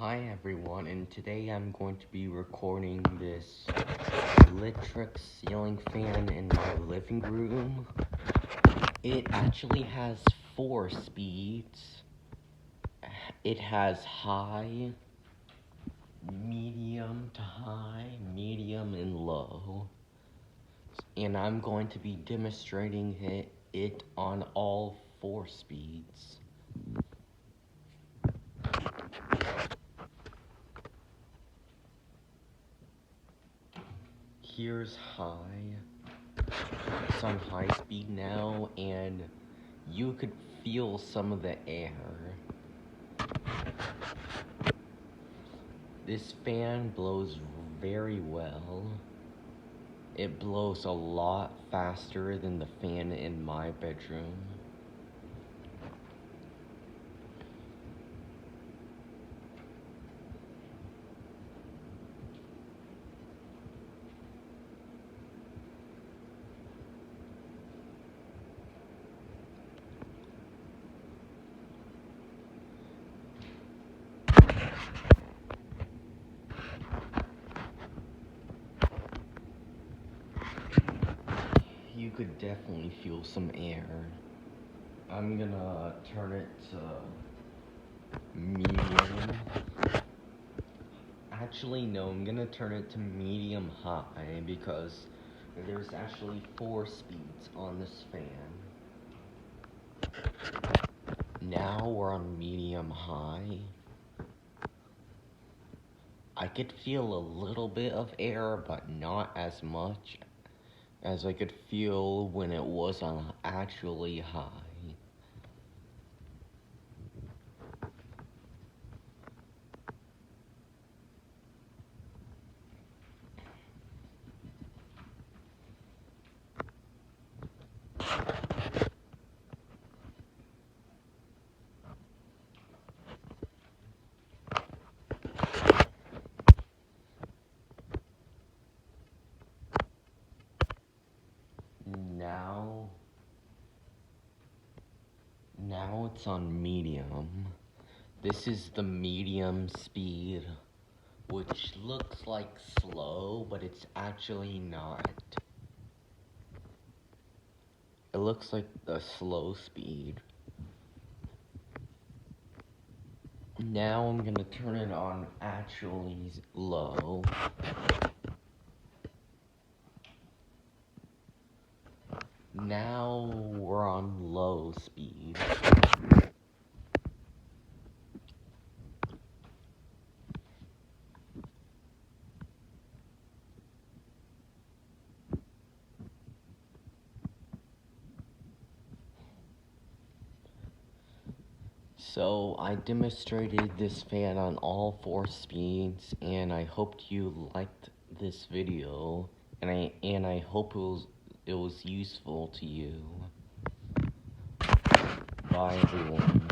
Hi everyone, and today I'm going to be recording this Litex ceiling fan in my living room. It actually has 4 speeds. It has high, medium to high, medium and low. And I'm going to be demonstrating it on all 4 speeds. Here's high. It's on high speed now, and you could feel some of the air. This fan blows very well. It blows a lot faster than the fan in my bedroom. You could definitely feel some air. I'm gonna turn it to medium. Actually, no, I'm gonna turn it to medium high because there's actually 4 speeds on this fan. Now we're on medium high. I could feel a little bit of air, but not as much as I could feel when it was on actually high. Now it's on medium. This is the medium speed, which looks like slow, but it's actually not. It looks like a slow speed. Now I'm gonna turn it on actually low. Now we're on low speed. So I demonstrated this fan on all 4 speeds, and I hoped you liked this video, and I hope it was useful to you. Bye everyone.